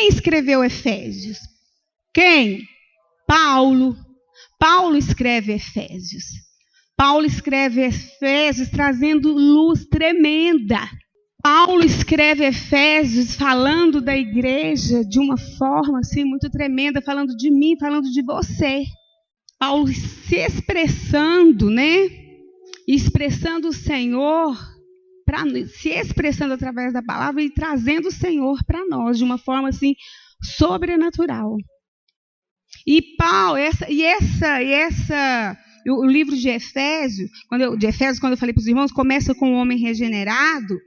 Quem escreveu Efésios? Quem? Paulo. Paulo escreve Efésios. Paulo escreve Efésios trazendo luz tremenda. Paulo escreve Efésios falando da igreja de uma forma assim muito tremenda, falando de mim, falando de você. Paulo se expressando, né? Expressando o Senhor, se expressando através da palavra e trazendo o Senhor para nós de uma forma assim sobrenatural. E Paulo, o livro de Efésios, quando eu falei para os irmãos, começa com o homem regenerado.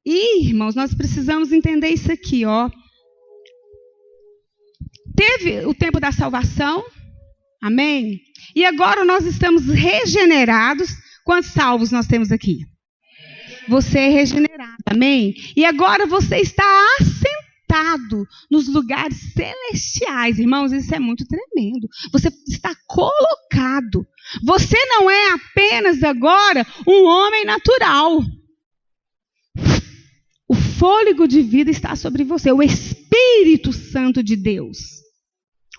E, irmãos, nós precisamos entender isso aqui, ó. Teve o tempo da salvação, amém? E agora nós estamos regenerados. Quantos salvos nós temos aqui? Você é regenerado, amém? E agora você está assentado nos lugares celestiais, irmãos, isso é muito tremendo. Você está colocado. Você não é apenas agora um homem natural. O fôlego de vida está sobre você, o Espírito Santo de Deus.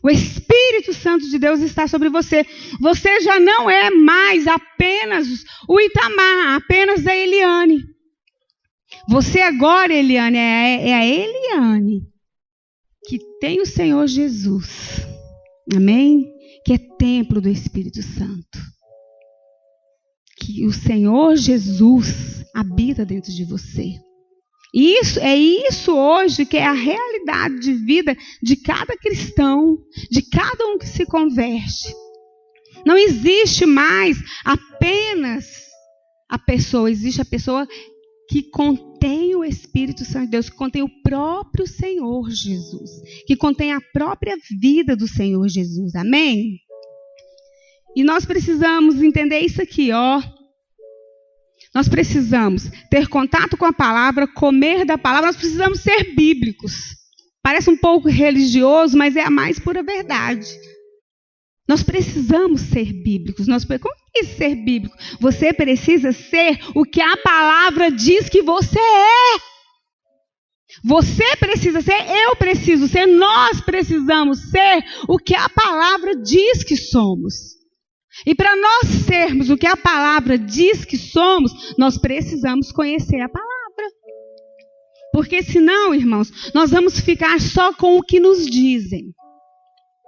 O Espírito Santo de Deus está sobre você. Você já não é mais apenas o Itamar, apenas a Eliane. Você agora, Eliane, é a Eliane que tem o Senhor Jesus. Amém? Que é templo do Espírito Santo. Que o Senhor Jesus habita dentro de você. Isso hoje que é a realidade de vida de cada cristão, de cada um que se converte. Não existe mais apenas a pessoa, existe a pessoa que contém o Espírito Santo de Deus, que contém o próprio Senhor Jesus, que contém a própria vida do Senhor Jesus. Amém? E nós precisamos entender isso aqui, ó. Nós precisamos ter contato com a palavra, comer da palavra, nós precisamos ser bíblicos. Parece um pouco religioso, mas é a mais pura verdade. Nós precisamos ser bíblicos. Como é ser bíblico? Você precisa ser o que a palavra diz que você é. Você precisa ser, eu preciso ser, nós precisamos ser o que a palavra diz que somos. E para nós sermos o que a palavra diz que somos, nós precisamos conhecer a palavra. Porque senão, irmãos, nós vamos ficar só com o que nos dizem.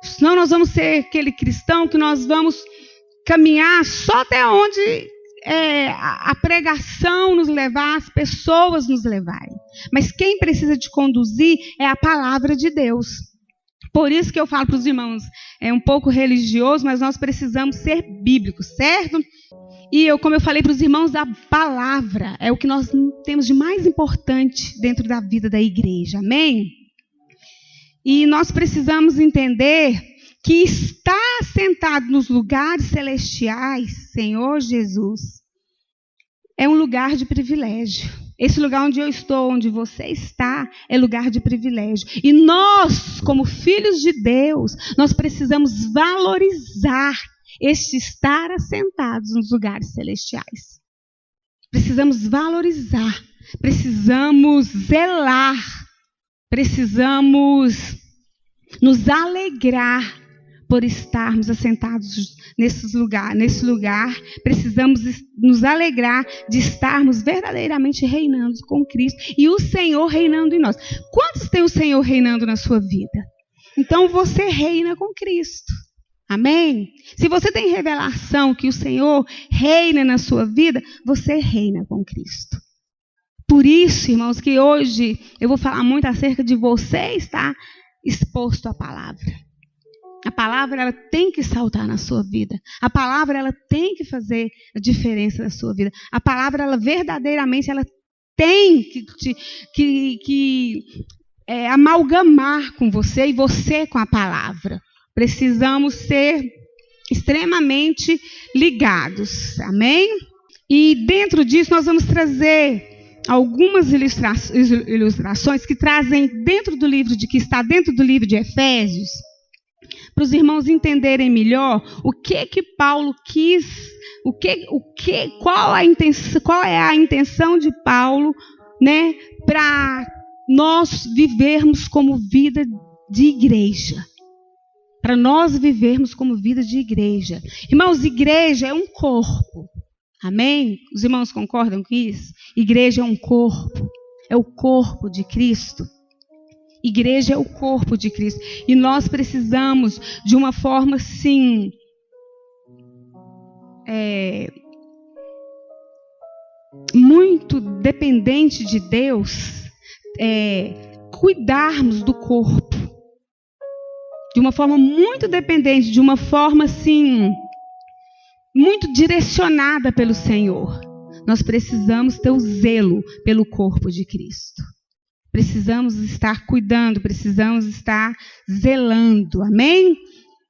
Senão nós vamos ser aquele cristão que nós vamos caminhar só até onde a pregação nos levar, as pessoas nos levarem. Mas quem precisa te conduzir é a palavra de Deus. Por isso que eu falo para os irmãos, é um pouco religioso, mas nós precisamos ser bíblicos, certo? E como eu falei para os irmãos, a palavra é o que nós temos de mais importante dentro da vida da igreja, amém? E nós precisamos entender que estar sentado nos lugares celestiais, Senhor Jesus, é um lugar de privilégio. Esse lugar onde eu estou, onde você está, é lugar de privilégio. E nós, como filhos de Deus, nós precisamos valorizar este estar assentados nos lugares celestiais. Precisamos valorizar, precisamos zelar, precisamos nos alegrar por estarmos assentados nesse lugar, precisamos nos alegrar de estarmos verdadeiramente reinando com Cristo e o Senhor reinando em nós. Quantos tem o Senhor reinando na sua vida? Então você reina com Cristo. Amém? Se você tem revelação que o Senhor reina na sua vida, você reina com Cristo. Por isso, irmãos, que hoje eu vou falar muito acerca de você estar exposto à palavra. A palavra, ela tem que saltar na sua vida. A palavra, ela tem que fazer a diferença na sua vida. A palavra, ela verdadeiramente, ela tem que amalgamar com você e você com a palavra. Precisamos ser extremamente ligados. Amém? E dentro disso, nós vamos trazer algumas ilustrações que trazem dentro do livro que está dentro do livro de Efésios, para os irmãos entenderem melhor o que Paulo quis, qual é a intenção de Paulo, né, para nós vivermos como vida de igreja. Para nós vivermos como vida de igreja. Irmãos, igreja é um corpo. Amém? Os irmãos concordam com isso? Igreja é um corpo. É o corpo de Cristo. Igreja é o corpo de Cristo. E nós precisamos, de uma forma assim, muito dependente de Deus, cuidarmos do corpo. De uma forma muito dependente, de uma forma assim, muito direcionada pelo Senhor. Nós precisamos ter o zelo pelo corpo de Cristo. Precisamos estar cuidando, precisamos estar zelando, amém?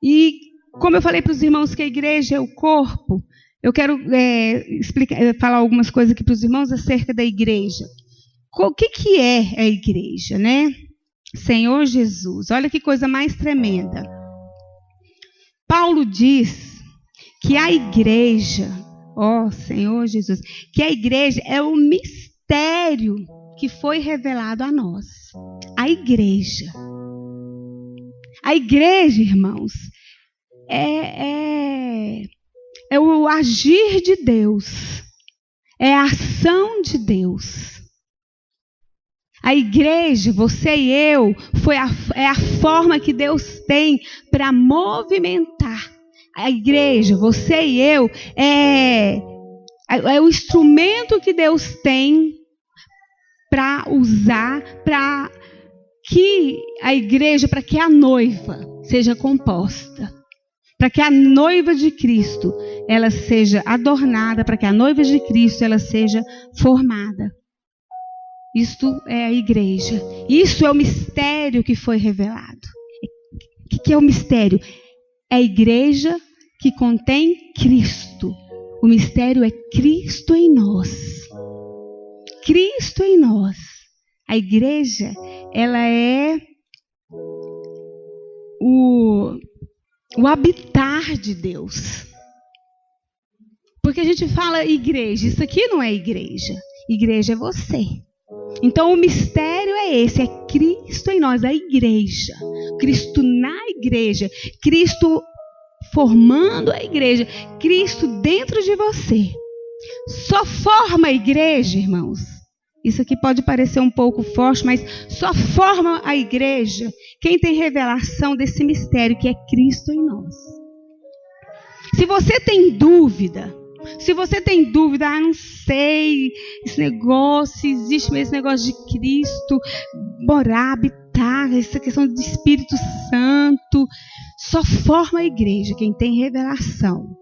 E como eu falei para os irmãos que a igreja é o corpo, eu quero falar algumas coisas aqui para os irmãos acerca da igreja. O que é a igreja, né? Senhor Jesus, olha que coisa mais tremenda. Paulo diz que a igreja, Senhor Jesus, que a igreja é o mistério que foi revelado a nós. A igreja. A igreja, irmãos, é o agir de Deus. É a ação de Deus. A igreja, você e eu, é a forma que Deus tem para movimentar. A igreja, você e eu, é o instrumento que Deus tem para usar, para que a igreja, para que a noiva seja composta. Para que a noiva de Cristo, ela seja adornada, para que a noiva de Cristo, ela seja formada. Isto é a igreja. Isso é o mistério que foi revelado. O que é o mistério? É a igreja que contém Cristo. O mistério é Cristo em nós. Cristo em nós. A igreja, ela é o habitar de Deus. Porque a gente fala igreja. Isso aqui não é igreja. Igreja é você. Então o mistério é esse, é Cristo em nós, a igreja. Cristo na igreja, Cristo formando a igreja, Cristo dentro de você. Só forma a igreja, irmãos. Isso aqui pode parecer um pouco forte, mas só forma a igreja quem tem revelação desse mistério que é Cristo em nós. Se você tem dúvida, não sei, esse negócio, existe mesmo esse negócio de Cristo, morar, habitar, essa questão do Espírito Santo, só forma a igreja quem tem revelação.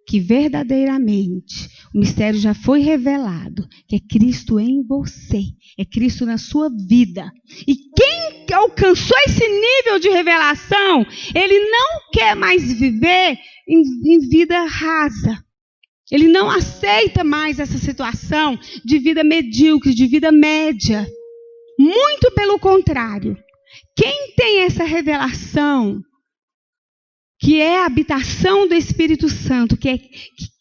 Que verdadeiramente o mistério já foi revelado, que é Cristo em você, é Cristo na sua vida. E quem alcançou esse nível de revelação, ele não quer mais viver em vida rasa. Ele não aceita mais essa situação de vida medíocre, de vida média. Muito pelo contrário. Quem tem essa revelação, que é a habitação do Espírito Santo, que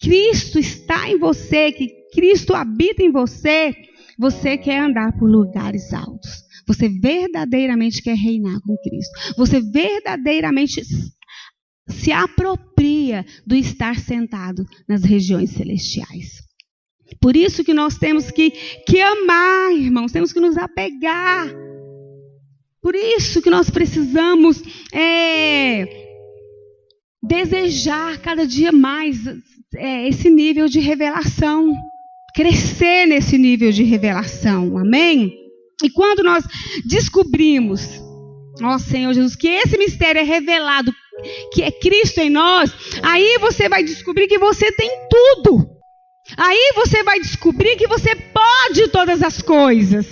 Cristo está em você, que Cristo habita em você, você quer andar por lugares altos. Você verdadeiramente quer reinar com Cristo. Você verdadeiramente se apropria do estar sentado nas regiões celestiais. Por isso que nós temos que amar, irmãos, temos que nos apegar. Por isso que nós precisamos desejar cada dia mais esse nível de revelação, crescer nesse nível de revelação, amém? E quando nós descobrimos, Senhor Jesus, que esse mistério é revelado, que é Cristo em nós, aí você vai descobrir que você tem tudo. Aí você vai descobrir que você pode todas as coisas.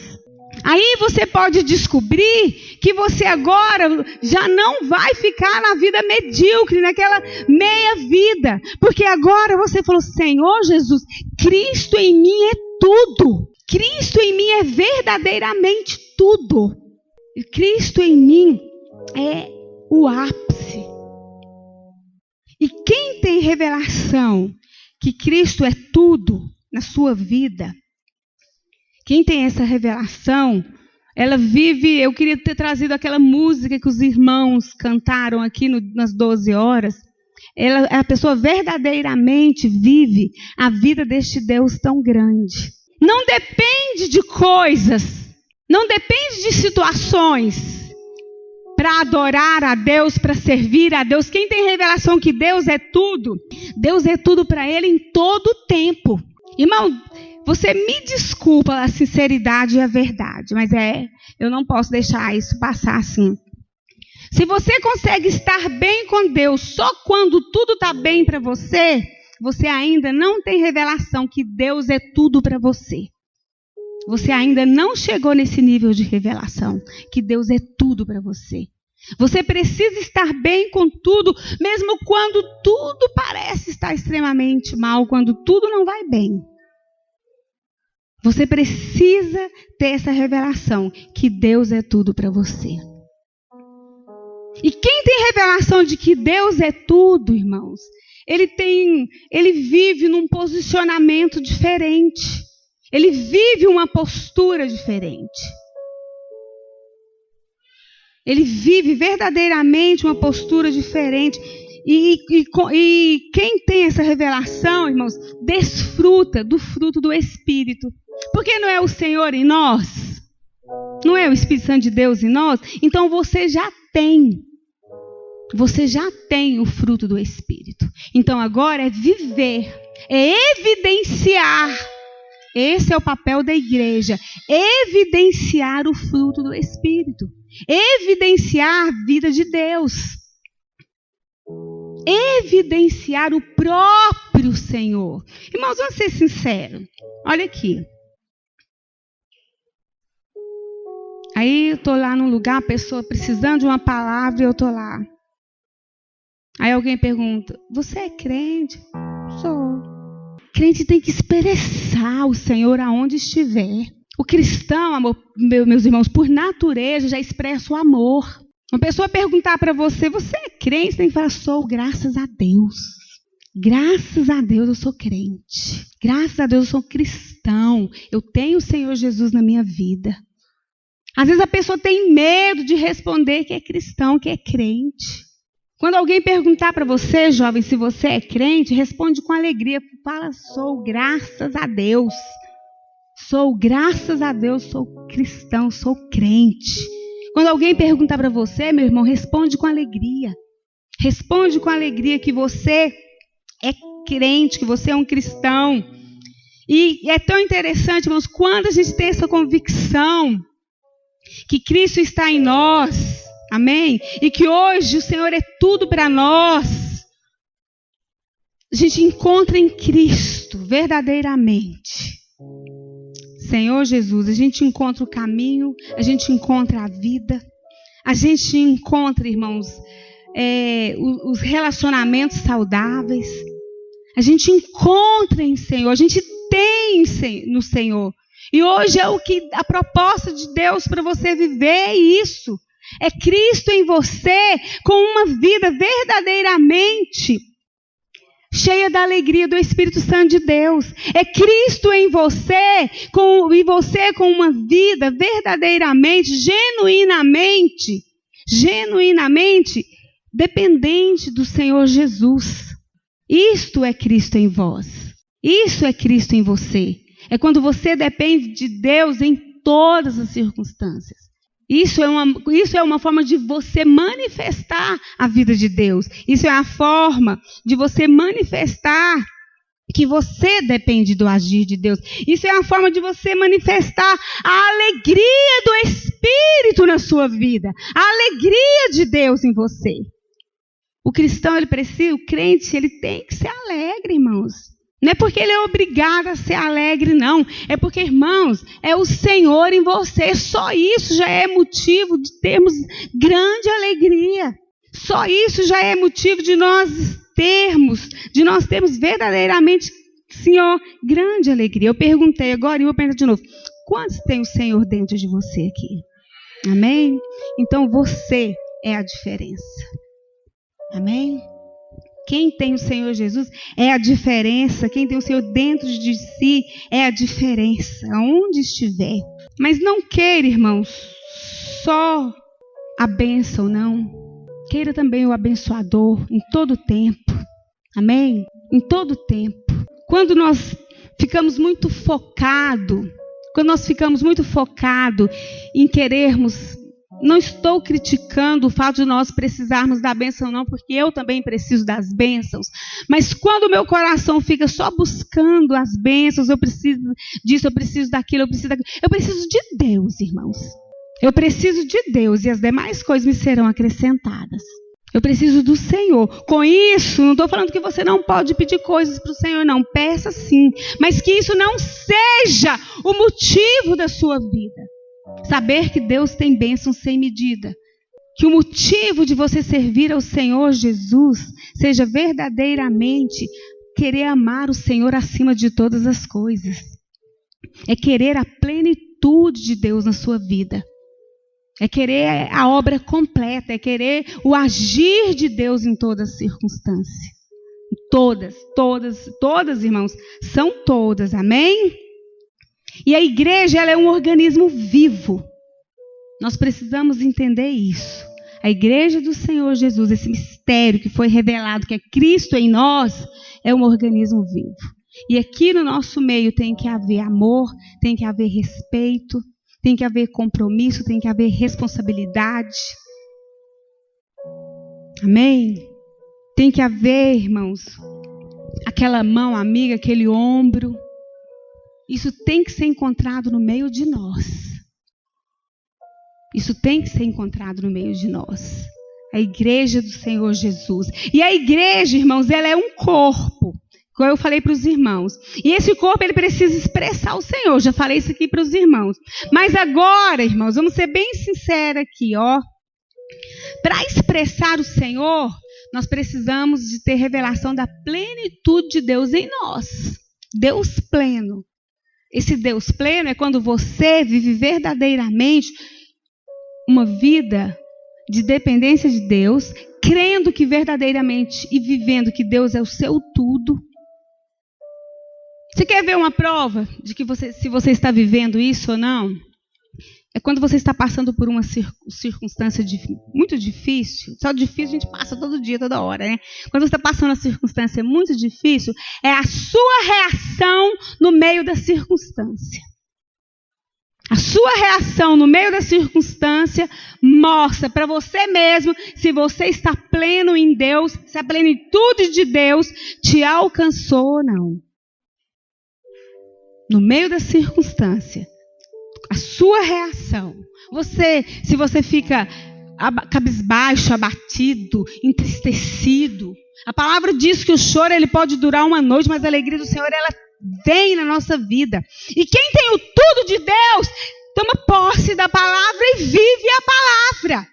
Aí você pode descobrir que você agora já não vai ficar na vida medíocre, naquela meia vida. Porque agora você falou, Senhor Jesus, Cristo em mim é tudo. Cristo em mim é verdadeiramente tudo. Cristo em mim é o ápice. E quem tem revelação que Cristo é tudo na sua vida, Quem tem essa revelação, ela vive... Eu queria ter trazido aquela música que os irmãos cantaram aqui nas 12 horas. A pessoa verdadeiramente vive a vida deste Deus tão grande. Não depende de coisas, não depende de situações para adorar a Deus, para servir a Deus. Quem tem revelação que Deus é tudo para ele em todo o tempo. Irmão, você me desculpa a sinceridade e a verdade, mas eu não posso deixar isso passar assim. Se você consegue estar bem com Deus só quando tudo está bem para você, você ainda não tem revelação que Deus é tudo para você. Você ainda não chegou nesse nível de revelação, que Deus é tudo para você. Você precisa estar bem com tudo, mesmo quando tudo parece estar extremamente mal, quando tudo não vai bem. Você precisa ter essa revelação, que Deus é tudo para você. E quem tem revelação de que Deus é tudo, irmãos, ele vive num posicionamento diferente. Ele vive uma postura diferente. Ele vive verdadeiramente uma postura diferente. E quem tem essa revelação, irmãos, desfruta do fruto do Espírito. Porque não é o Senhor em nós? Não é o Espírito Santo de Deus em nós? Então você já tem o fruto do Espírito. Então agora é viver, é evidenciar. Esse é o papel da igreja, evidenciar o fruto do Espírito, evidenciar a vida de Deus, evidenciar o próprio Senhor. Irmãos, vamos ser sinceros, olha aqui. Aí eu estou lá num lugar, a pessoa precisando de uma palavra e eu estou lá. Aí alguém pergunta, você é crente? Sou. Crente tem que expressar o Senhor aonde estiver. O cristão, meus irmãos, por natureza já expressa o amor. Uma pessoa perguntar para você, você é crente? Você tem que falar, sou, graças a Deus. Graças a Deus eu sou crente. Graças a Deus eu sou cristão. Eu tenho o Senhor Jesus na minha vida. Às vezes a pessoa tem medo de responder que é cristão, que é crente. Quando alguém perguntar para você, jovem, se você é crente, responde com alegria. Fala, sou, graças a Deus. Sou, graças a Deus, sou cristão, sou crente. Quando alguém perguntar para você, meu irmão, responde com alegria. Responde com alegria que você é crente, que você é um cristão. E é tão interessante, irmãos, quando a gente tem essa convicção que Cristo está em nós, amém? E que hoje o Senhor é tudo para nós. A gente encontra em Cristo, verdadeiramente. Senhor Jesus, a gente encontra o caminho, a gente encontra a vida, a gente encontra, irmãos, os relacionamentos saudáveis. A gente encontra em Senhor, a gente tem no Senhor. E hoje é a proposta de Deus para você viver isso. É Cristo em você, com uma vida verdadeiramente cheia da alegria do Espírito Santo de Deus. É Cristo em você, com uma vida verdadeiramente, genuinamente dependente do Senhor Jesus. Isto é Cristo em vós. Isso é Cristo em você. É quando você depende de Deus em todas as circunstâncias. Isso é uma forma de você manifestar a vida de Deus. Isso é a forma de você manifestar que você depende do agir de Deus. Isso é a forma de você manifestar a alegria do Espírito na sua vida. A alegria de Deus em você. O cristão, o crente, ele tem que ser alegre, irmãos. Não é porque ele é obrigado a ser alegre, não. É porque, irmãos, é o Senhor em você. Só isso já é motivo de termos grande alegria. Só isso já é motivo de nós termos verdadeiramente, Senhor, grande alegria. Eu perguntei agora e eu vou perguntar de novo. Quantos tem o Senhor dentro de você aqui? Amém? Então você é a diferença. Amém? Quem tem o Senhor Jesus é a diferença. Quem tem o Senhor dentro de si é a diferença, aonde estiver. Mas não queira, irmãos, só a bênção, não. Queira também o abençoador em todo tempo. Amém? Em todo tempo. Quando nós ficamos muito focados em querermos, não estou criticando o fato de nós precisarmos da bênção, não, porque eu também preciso das bênçãos. Mas quando o meu coração fica só buscando as bênçãos, eu preciso disso, eu preciso daquilo, eu preciso de Deus, irmãos. Eu preciso de Deus e as demais coisas me serão acrescentadas. Eu preciso do Senhor. Com isso, não estou falando que você não pode pedir coisas para o Senhor, não. Peça sim. Mas que isso não seja o motivo da sua vida. Saber que Deus tem bênçãos sem medida. Que o motivo de você servir ao Senhor Jesus seja verdadeiramente querer amar o Senhor acima de todas as coisas. É querer a plenitude de Deus na sua vida. É querer a obra completa, é querer o agir de Deus em todas as circunstâncias. Todas, irmãos, são todas, amém? E a igreja, ela é um organismo vivo. Nós precisamos entender isso. A igreja do Senhor Jesus, esse mistério que foi revelado, que é Cristo em nós, é um organismo vivo. E aqui no nosso meio tem que haver amor, tem que haver respeito, tem que haver compromisso, tem que haver responsabilidade. Amém? Tem que haver, irmãos, aquela mão amiga, aquele ombro. Isso tem que ser encontrado no meio de nós. Isso tem que ser encontrado no meio de nós. A igreja do Senhor Jesus. E a igreja, irmãos, ela é um corpo. Como eu falei para os irmãos. E esse corpo, ele precisa expressar o Senhor. Já falei isso aqui para os irmãos. Mas agora, irmãos, vamos ser bem sinceros aqui, ó. Para expressar o Senhor, nós precisamos de ter revelação da plenitude de Deus em nós. Deus pleno. Esse Deus pleno é quando você vive verdadeiramente uma vida de dependência de Deus, crendo que verdadeiramente e vivendo que Deus é o seu tudo. Você quer ver uma prova de que se você está vivendo isso ou não? É quando você está passando por uma circunstância muito difícil. Só difícil a gente passa todo dia, toda hora, né? Quando você está passando uma circunstância muito difícil, é a sua reação no meio da circunstância. A sua reação no meio da circunstância mostra para você mesmo se você está pleno em Deus, se a plenitude de Deus te alcançou ou não. No meio da circunstância, a sua reação. Se você fica cabisbaixo, abatido, entristecido. A palavra diz que o choro ele pode durar uma noite, mas a alegria do Senhor ela vem na nossa vida. E quem tem o tudo de Deus, toma posse da palavra e vive a palavra.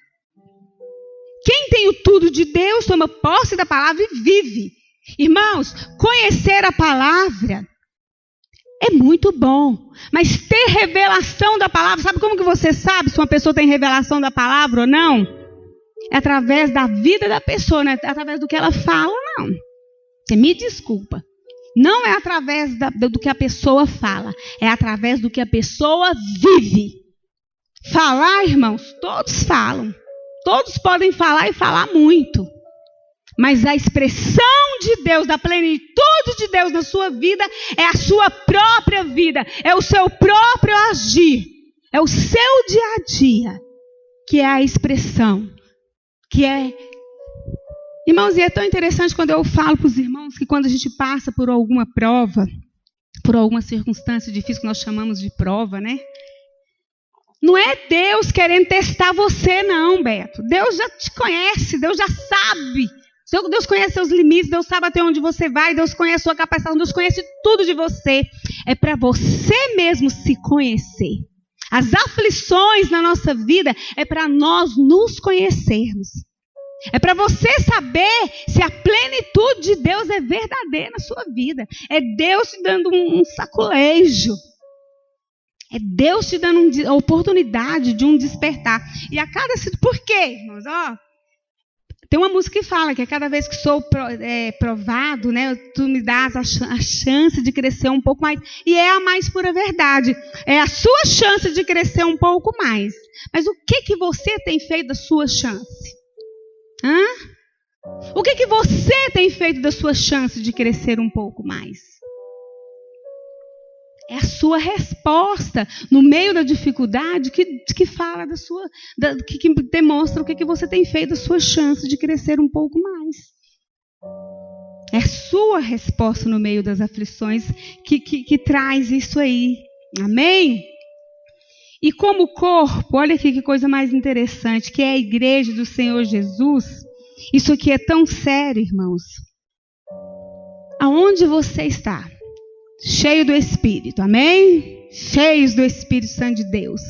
Quem tem o tudo de Deus, toma posse da palavra e vive. Irmãos, conhecer a palavra é muito bom, mas ter revelação da palavra, sabe como que você sabe se uma pessoa tem revelação da palavra ou não? É através da vida da pessoa, não é através do que ela fala, não. Você me desculpa. Não é através do que a pessoa fala, é através do que a pessoa vive. Falar, irmãos, todos falam. Todos podem falar e falar muito. Mas a expressão de Deus, da plenitude de Deus na sua vida, é a sua própria vida, é o seu próprio agir, é o seu dia a dia, que é a expressão, que é... Irmãos, e é tão interessante quando eu falo para os irmãos que quando a gente passa por alguma prova, por alguma circunstância difícil que nós chamamos de prova, né? Não é Deus querendo testar você, não, Beto. Deus já te conhece, Deus já sabe. Deus conhece seus limites, Deus sabe até onde você vai, Deus conhece a sua capacidade, Deus conhece tudo de você. É para você mesmo se conhecer. As aflições na nossa vida é para nós nos conhecermos. É para você saber se a plenitude de Deus é verdadeira na sua vida. É Deus te dando um saculejo. É Deus te dando a oportunidade de um despertar. E a cada... Por quê, irmãos? Tem uma música que fala que cada vez que sou provado, né, tu me dás a chance de crescer um pouco mais. E é a mais pura verdade. É a sua chance de crescer um pouco mais. Mas o que você tem feito da sua chance? O que você tem feito da sua chance de crescer um pouco mais? É a sua resposta no meio da dificuldade que fala que demonstra o que você tem feito da sua chance de crescer um pouco mais. É a sua resposta no meio das aflições que traz isso aí. Amém? E como corpo, olha aqui que coisa mais interessante, que é a igreja do Senhor Jesus. Isso aqui é tão sério, irmãos. Aonde você está? Cheio do Espírito, amém? Cheios do Espírito Santo de Deus.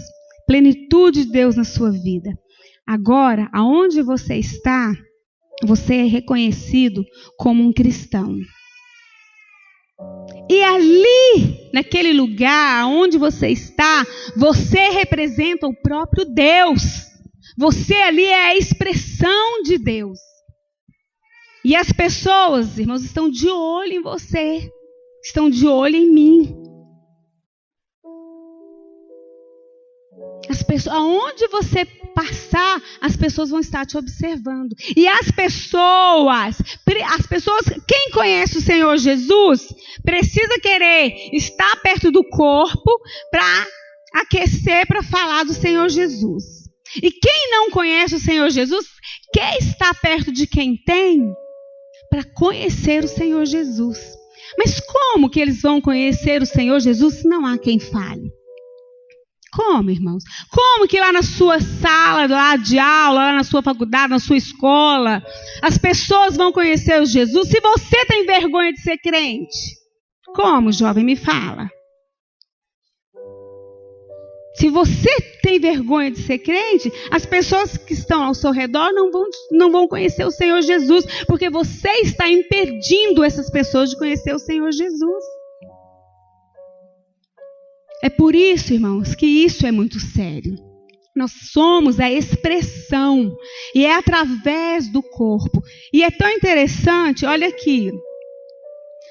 Plenitude de Deus na sua vida. Agora, aonde você está, você é reconhecido como um cristão. E ali, naquele lugar onde você está, você representa o próprio Deus. Você ali é a expressão de Deus. E as pessoas, irmãos, estão de olho em você. Estão de olho em mim. As pessoas, aonde você passar, as pessoas vão estar te observando. E as pessoas, quem conhece o Senhor Jesus, precisa querer estar perto do corpo para aquecer, para falar do Senhor Jesus. E quem não conhece o Senhor Jesus, quer estar perto de quem tem, para conhecer o Senhor Jesus. Mas como que eles vão conhecer o Senhor Jesus se não há quem fale? Como, irmãos? Como que lá na sua sala lá de aula, lá na sua faculdade, na sua escola, as pessoas vão conhecer o Jesus se você tem vergonha de ser crente? Como, jovem? Me fala. Se você tem vergonha de ser crente, as pessoas que estão ao seu redor não vão conhecer o Senhor Jesus, porque você está impedindo essas pessoas de conhecer o Senhor Jesus. É por isso, irmãos, que isso é muito sério. Nós somos a expressão, e é através do corpo. E é tão interessante, olha aqui.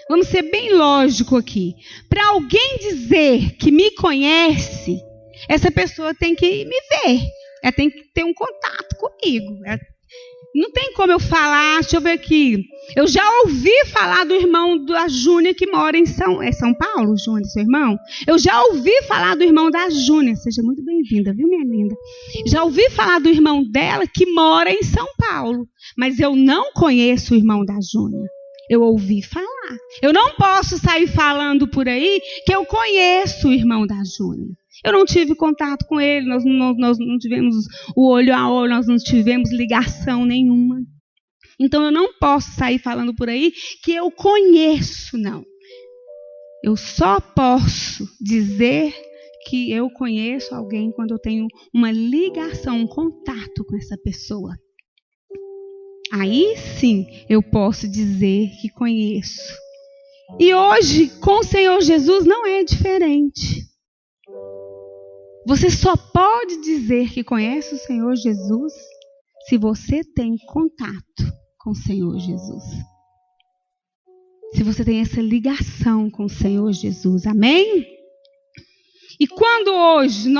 Vamos ser bem lógico aqui. Para alguém dizer que me conhece, essa pessoa tem que me ver. Ela tem que ter um contato comigo. Não tem como eu falar, deixa eu ver aqui. Eu já ouvi falar do irmão da Júnia que mora em São Paulo, Júnia, seu irmão? Eu já ouvi falar do irmão da Júnia. Seja muito bem-vinda, viu, minha linda? Já ouvi falar do irmão dela que mora em São Paulo. Mas eu não conheço o irmão da Júnia. Eu ouvi falar. Eu não posso sair falando por aí que eu conheço o irmão da Júnia. Eu não tive contato com ele, nós não tivemos o olho a olho, nós não tivemos ligação nenhuma. Então eu não posso sair falando por aí que eu conheço, não. Eu só posso dizer que eu conheço alguém quando eu tenho uma ligação, um contato com essa pessoa. Aí sim eu posso dizer que conheço. E hoje, com o Senhor Jesus, não é diferente. Você só pode dizer que conhece o Senhor Jesus se você tem contato com o Senhor Jesus. Se você tem essa ligação com o Senhor Jesus. Amém? E quando hoje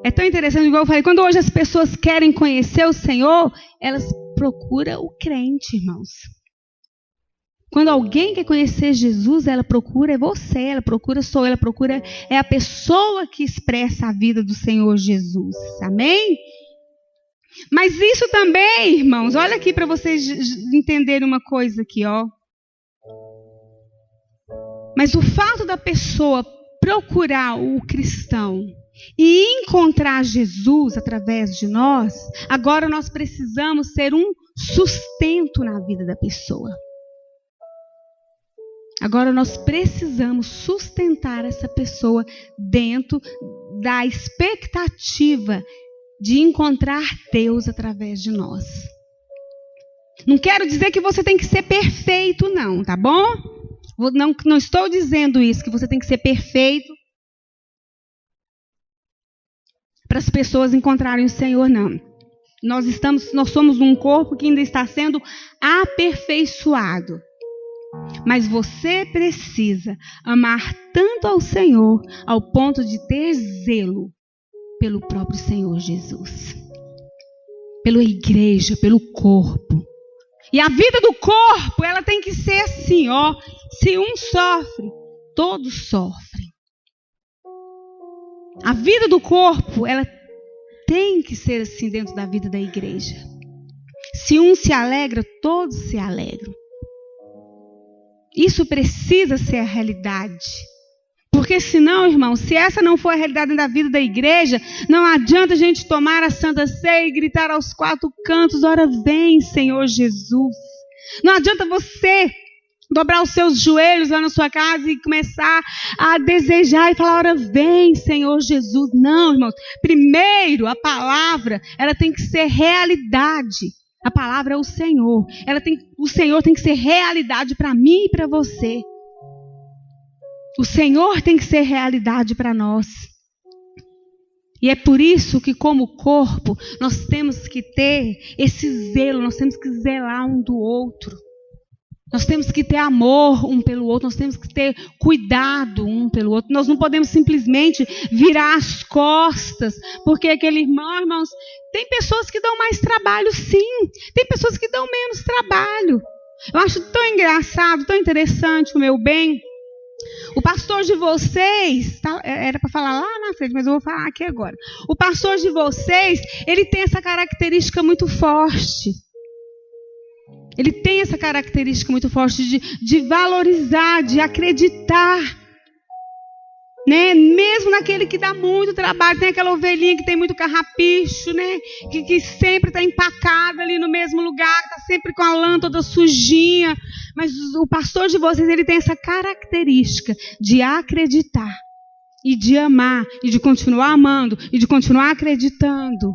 é tão interessante, igual eu falei, quando hoje as pessoas querem conhecer o Senhor, elas procuram o crente, irmãos. Quando alguém quer conhecer Jesus, ela procura você, ela procura é a pessoa que expressa a vida do Senhor Jesus. Amém? Mas isso também, irmãos, olha aqui para vocês entenderem uma coisa aqui, ó. Mas o fato da pessoa procurar o cristão e encontrar Jesus através de nós, agora nós precisamos ser um sustento na vida da pessoa. Agora nós precisamos sustentar essa pessoa dentro da expectativa de encontrar Deus através de nós. Não quero dizer que você tem que ser perfeito, não, tá bom? Não estou dizendo isso, que você tem que ser perfeito para as pessoas encontrarem o Senhor, não. Nós somos um corpo que ainda está sendo aperfeiçoado. Mas você precisa amar tanto ao Senhor, ao ponto de ter zelo pelo próprio Senhor Jesus. Pela igreja, pelo corpo. E a vida do corpo, ela tem que ser assim, ó. Se um sofre, todos sofrem. A vida do corpo, ela tem que ser assim dentro da vida da igreja. Se um se alegra, todos se alegram. Isso precisa ser a realidade. Porque senão, irmão, se essa não for a realidade da vida da igreja, não adianta a gente tomar a Santa Ceia e gritar aos quatro cantos, ora vem, Senhor Jesus. Não adianta você dobrar os seus joelhos lá na sua casa e começar a desejar e falar, ora vem, Senhor Jesus. Não, irmãos. Primeiro, a palavra, ela tem que ser realidade. A palavra é o Senhor. O Senhor tem que ser realidade para mim e para você. O Senhor tem que ser realidade para nós. E é por isso que, como corpo, nós temos que ter esse zelo, nós temos que zelar um do outro. Nós temos que ter amor um pelo outro, nós temos que ter cuidado um pelo outro. Nós não podemos simplesmente virar as costas, porque aquele irmão, irmãos, tem pessoas que dão mais trabalho, sim. Tem pessoas que dão menos trabalho. Eu acho tão engraçado, tão interessante, o meu bem. O pastor de vocês, era para falar lá na frente, mas eu vou falar aqui agora. O pastor de vocês, ele tem essa característica muito forte. Ele tem essa característica muito forte de valorizar, de acreditar. Né? Mesmo naquele que dá muito trabalho, tem aquela ovelhinha que tem muito carrapicho, né? que sempre está empacada ali no mesmo lugar, está sempre com a lã toda sujinha. Mas o pastor de vocês, ele tem essa característica de acreditar e de amar, e de continuar amando, e de continuar acreditando.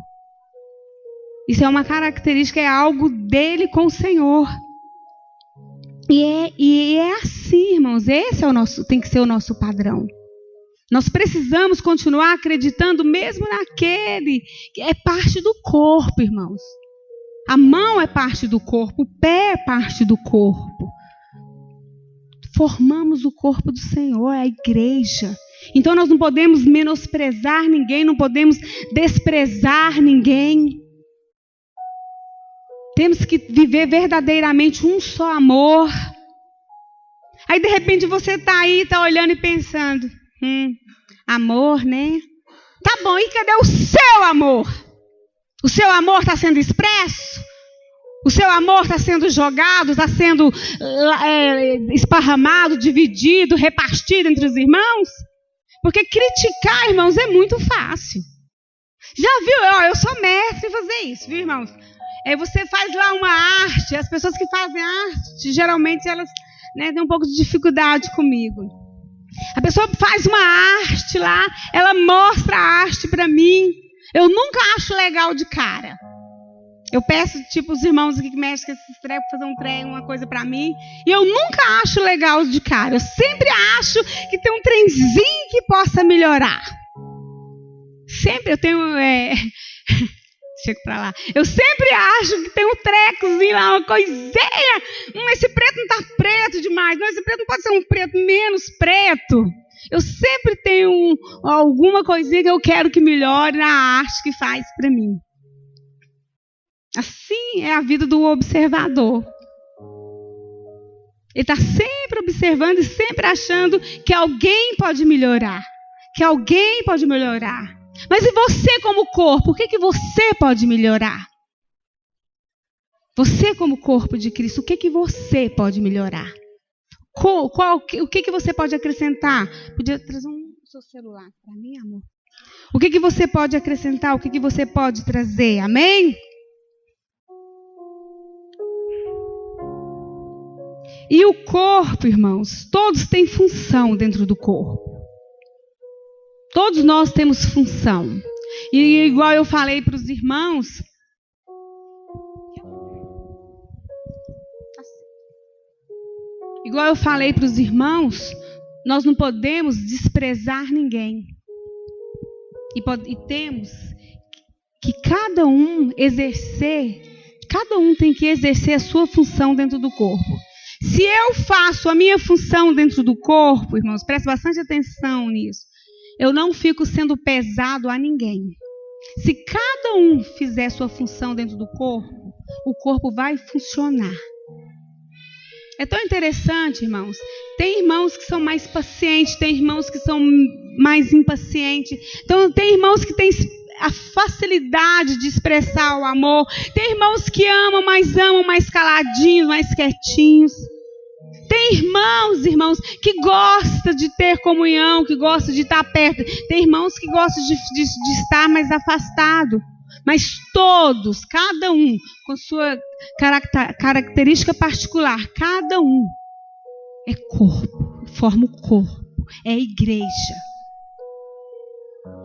Isso é uma característica, é algo dele com o Senhor. E é assim, irmãos, esse é tem que ser o nosso padrão. Nós precisamos continuar acreditando mesmo naquele que é parte do corpo, irmãos. A mão é parte do corpo, o pé é parte do corpo. Formamos o corpo do Senhor, é a igreja. Então nós não podemos menosprezar ninguém, não podemos desprezar ninguém. Temos que viver verdadeiramente um só amor. Aí de repente você está aí, está olhando e pensando, amor, né? Tá bom, e cadê o seu amor? O seu amor está sendo expresso? O seu amor está sendo jogado, está sendo esparramado, dividido, repartido entre os irmãos? Porque criticar, irmãos, é muito fácil. Já viu? Eu sou mestre em fazer isso, viu, irmãos? Você faz lá uma arte, as pessoas que fazem arte, geralmente elas têm um pouco de dificuldade comigo. A pessoa faz uma arte lá, ela mostra a arte para mim. Eu nunca acho legal de cara. Eu peço, os irmãos aqui que mexem com esses trecos, fazer um trem, uma coisa para mim. E eu nunca acho legal de cara. Eu sempre acho que tem um trenzinho que possa melhorar. Sempre eu tenho... Chego pra lá. Eu sempre acho que tem um trecozinho lá, uma coisinha. Esse preto não tá preto demais. Não, esse preto não pode ser um preto menos preto. Eu sempre tenho alguma coisinha que eu quero que melhore na arte que faz para mim. Assim é a vida do observador. Ele está sempre observando e sempre achando que alguém pode melhorar. Que alguém pode melhorar. Mas e você como corpo? O que você pode melhorar? Você como corpo de Cristo, o que você pode melhorar? O que você pode acrescentar? Podia trazer seu celular para mim, amor? O que você pode acrescentar? O que você pode trazer? Amém? E o corpo, irmãos, todos têm função dentro do corpo. Todos nós temos função. E igual eu falei para os irmãos, nós não podemos desprezar ninguém. E temos que cada um tem que exercer a sua função dentro do corpo. Se eu faço a minha função dentro do corpo, irmãos, preste bastante atenção nisso, eu não fico sendo pesado a ninguém. Se cada um fizer sua função dentro do corpo, o corpo vai funcionar. É tão interessante, irmãos. Tem irmãos que são mais pacientes, tem irmãos que são mais impacientes. Então, tem irmãos que têm a facilidade de expressar o amor. Tem irmãos que amam mais caladinhos, mais quietinhos. Tem irmãos que gostam de ter comunhão, que gostam de estar perto. Tem irmãos que gostam de estar mais afastado. Mas todos, cada um, com sua característica particular, cada um é corpo, forma o corpo, é a igreja.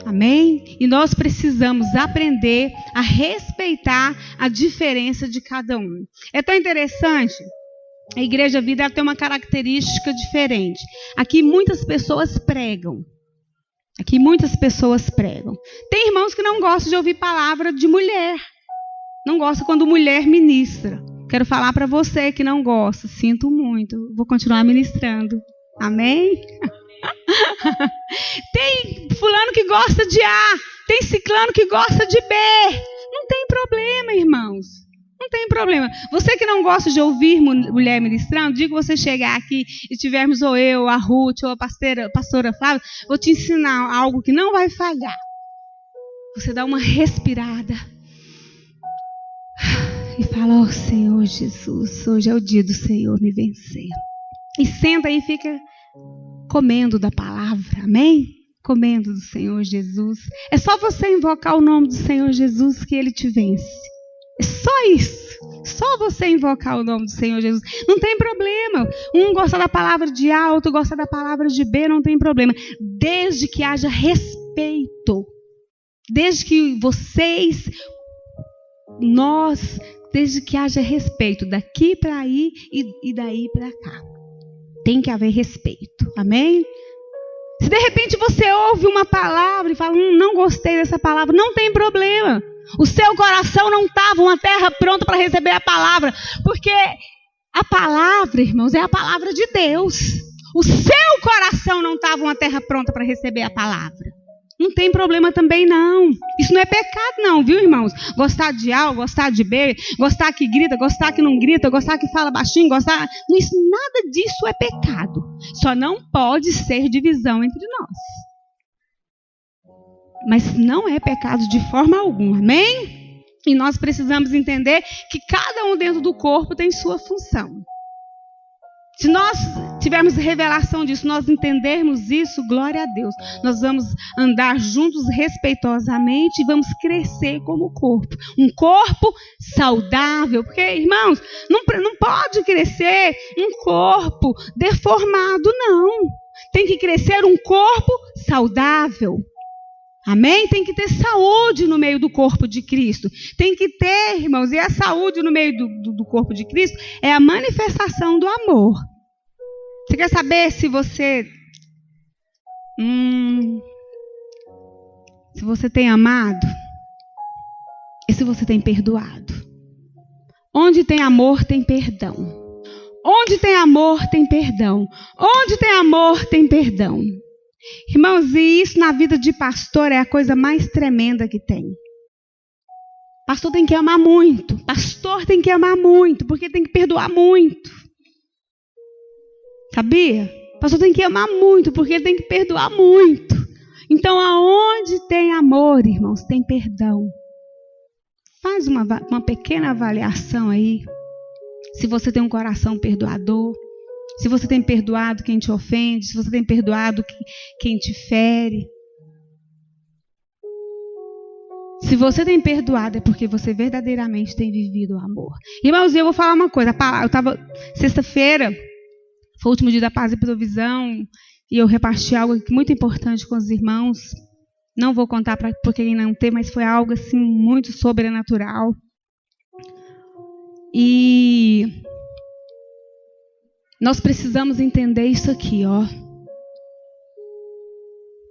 Amém? E nós precisamos aprender a respeitar a diferença de cada um. É tão interessante. A Igreja Vida ela tem uma característica diferente. Aqui muitas pessoas pregam. Tem irmãos que não gostam de ouvir palavra de mulher. Não gostam quando mulher ministra. Quero falar para você que não gosta. Sinto muito. Vou continuar ministrando. Amém? Tem fulano que gosta de A. Tem ciclano que gosta de B. Não tem problema, irmãos. Não tem problema. Você que não gosta de ouvir mulher ministrando, diga que você chegar aqui e tivermos ou eu, a Ruth, ou a pastora Flávia, vou te ensinar algo que não vai falhar. Você dá uma respirada e fala, ó Senhor Jesus, hoje é o dia do Senhor me vencer. E senta aí e fica comendo da palavra, amém? Comendo do Senhor Jesus. É só você invocar o nome do Senhor Jesus que Ele te vence. É só isso. Só você invocar o nome do Senhor Jesus. Não tem problema. Um gosta da palavra de A, outro gosta da palavra de B, não tem problema. Desde que haja respeito. Desde que desde que haja respeito daqui para aí e daí para cá. Tem que haver respeito. Amém? Se de repente você ouve uma palavra e fala, não gostei dessa palavra, não tem problema. O seu coração não estava uma terra pronta para receber a palavra. Porque a palavra, irmãos, é a palavra de Deus. O seu coração não estava uma terra pronta para receber a palavra. Não tem problema também, não. Isso não é pecado, não, viu, irmãos? Gostar de A, gostar de B, gostar que grita, gostar que não grita, gostar que fala baixinho, gostar... Nada disso é pecado. Só não pode ser divisão entre nós. Mas não é pecado de forma alguma, amém? E nós precisamos entender que cada um dentro do corpo tem sua função. Se nós tivermos revelação disso, nós entendermos isso, glória a Deus. Nós vamos andar juntos respeitosamente e vamos crescer como corpo. Um corpo saudável. Porque, irmãos, não pode crescer um corpo deformado, não. Tem que crescer um corpo saudável. Amém? Tem que ter saúde no meio do corpo de Cristo. Tem que ter, irmãos, e a saúde no meio do corpo de Cristo é a manifestação do amor. Você quer saber se você tem amado? E se você tem perdoado? Onde tem amor, tem perdão. Onde tem amor, tem perdão. Onde tem amor, tem perdão. Irmãos, e isso na vida de pastor é a coisa mais tremenda que tem. Pastor tem que amar muito. Pastor tem que amar muito, porque tem que perdoar muito. Sabia? Pastor tem que amar muito, porque ele tem que perdoar muito. Então, aonde tem amor, irmãos, tem perdão. Faz uma pequena avaliação aí. Se você tem um coração perdoador. Se você tem perdoado quem te ofende, se você tem perdoado quem te fere. Se você tem perdoado é porque você verdadeiramente tem vivido o amor. Irmãos, eu vou falar uma coisa. Eu estava sexta-feira, foi o último dia da paz e provisão, e eu reparti algo muito importante com os irmãos. Não vou contar para quem não tem, mas foi algo assim muito sobrenatural. E nós precisamos entender isso aqui, ó.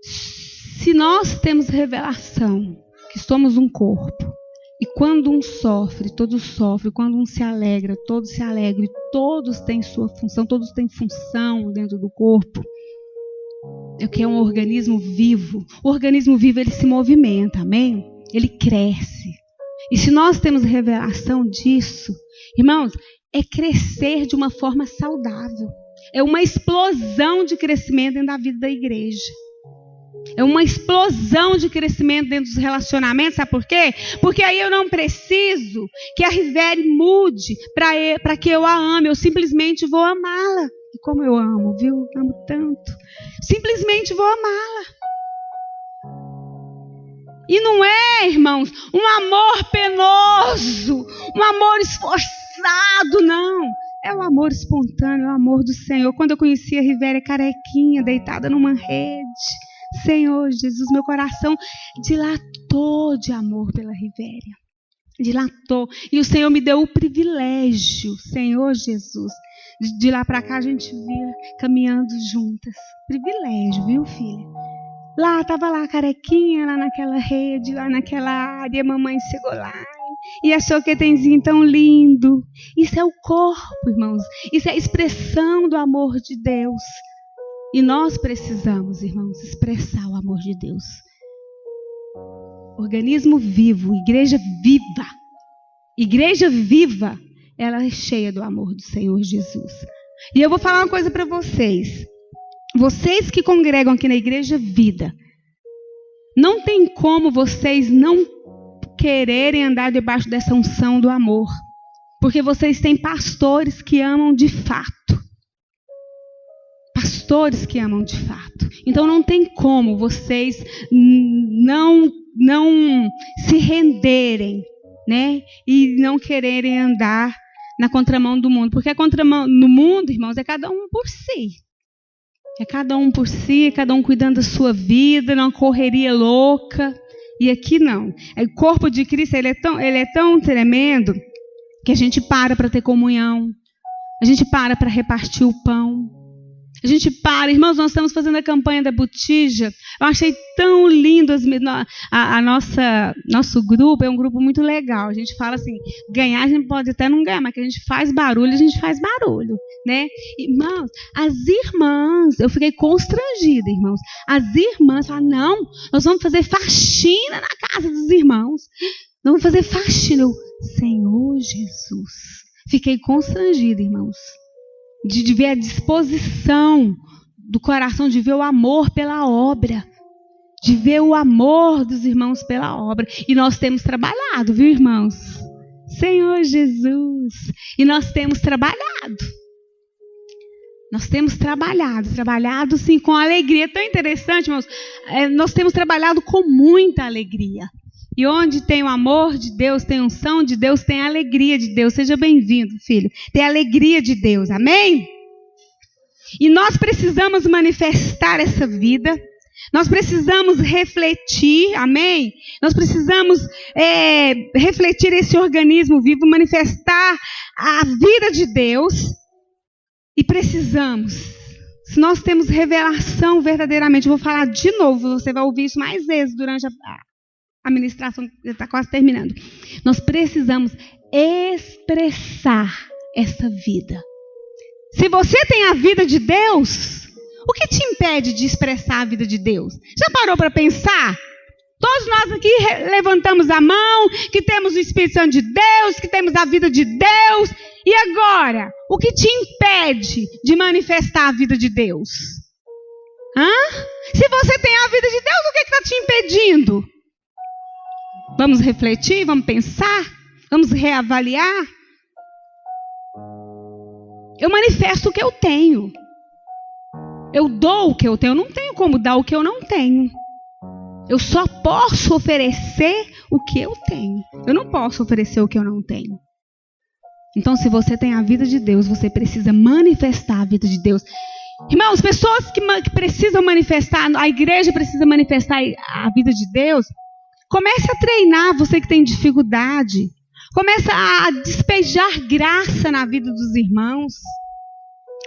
Se nós temos revelação que somos um corpo. E quando um sofre, todos sofrem. Quando um se alegra, todos se alegram. E todos têm sua função, todos têm função dentro do corpo. É que é um organismo vivo. O organismo vivo, ele se movimenta, amém? Ele cresce. E se nós temos revelação disso, irmãos, é crescer de uma forma saudável. É uma explosão de crescimento dentro da vida da igreja. É uma explosão de crescimento dentro dos relacionamentos. Sabe por quê? Porque aí eu não preciso que a Rivere mude para que eu a ame. Eu simplesmente vou amá-la. E como eu amo, viu? Amo tanto. Simplesmente vou amá-la. E não é, irmãos, um amor penoso, um amor esforçado, não. É o amor espontâneo, é o amor do Senhor. Quando eu conheci a Rivere carequinha, deitada numa rede, Senhor Jesus, meu coração dilatou de amor pela Rivere. Dilatou. E o Senhor me deu o privilégio, Senhor Jesus, de lá para cá a gente vir caminhando juntas. Privilégio, viu, filha? Lá, estava lá a carequinha, lá naquela rede, lá naquela área, mamãe chegou lá e achou que tenzinho tão lindo. Isso é o corpo, irmãos. Isso é a expressão do amor de Deus. E nós precisamos, irmãos, expressar o amor de Deus. Organismo vivo, igreja viva. Igreja viva, ela é cheia do amor do Senhor Jesus. E eu vou falar uma coisa para vocês. Vocês que congregam aqui na Igreja Vida, não tem como vocês não quererem andar debaixo dessa unção do amor. Porque vocês têm pastores que amam de fato. Pastores que amam de fato. Então não tem como vocês não se renderem, né? E não quererem andar na contramão do mundo. Porque a contramão no mundo, irmãos, é cada um por si. É cada um por si, cada um cuidando da sua vida, numa correria louca. E aqui não. O corpo de Cristo, ele é tão tremendo que a gente para ter comunhão. A gente para repartir o pão. A gente para. Irmãos, nós estamos fazendo a campanha da botija. Eu achei tão lindo nosso grupo. É um grupo muito legal. A gente fala assim, ganhar a gente pode até não ganhar, mas que a gente faz barulho, né? Irmãos, as irmãs, eu fiquei constrangida, irmãos. As irmãs falaram, não, nós vamos fazer faxina na casa dos irmãos. Nós vamos fazer faxina. Eu, Senhor Jesus. Fiquei constrangida, irmãos. De ver a disposição do coração, de ver o amor pela obra. De ver o amor dos irmãos pela obra. E nós temos trabalhado, viu, irmãos? Senhor Jesus. E nós temos trabalhado. Nós temos trabalhado sim, com alegria. É tão interessante, irmãos. Nós temos trabalhado com muita alegria. E onde tem o amor de Deus, tem unção de Deus, tem a alegria de Deus. Seja bem-vindo, filho. Tem a alegria de Deus, amém? E nós precisamos manifestar essa vida. Nós precisamos refletir, amém? Nós precisamos refletir esse organismo vivo, manifestar a vida de Deus. E precisamos. Se nós temos revelação verdadeiramente, eu vou falar de novo, você vai ouvir isso mais vezes durante a ministração, que está quase terminando. Nós precisamos expressar essa vida. Se você tem a vida de Deus, o que te impede de expressar a vida de Deus? Já parou para pensar? Todos nós aqui levantamos a mão, que temos o Espírito Santo de Deus, que temos a vida de Deus. E agora, o que te impede de manifestar a vida de Deus? Se você tem a vida de Deus, o que está te impedindo? Vamos refletir, vamos pensar, vamos reavaliar. Eu manifesto o que eu tenho. Eu dou o que eu tenho. Eu não tenho como dar o que eu não tenho. Eu só posso oferecer o que eu tenho. Eu não posso oferecer o que eu não tenho. Então, se você tem a vida de Deus, você precisa manifestar a vida de Deus. Irmãos, pessoas que precisam manifestar, a igreja precisa manifestar a vida de Deus. Comece a treinar, você que tem dificuldade. Comece a despejar graça na vida dos irmãos.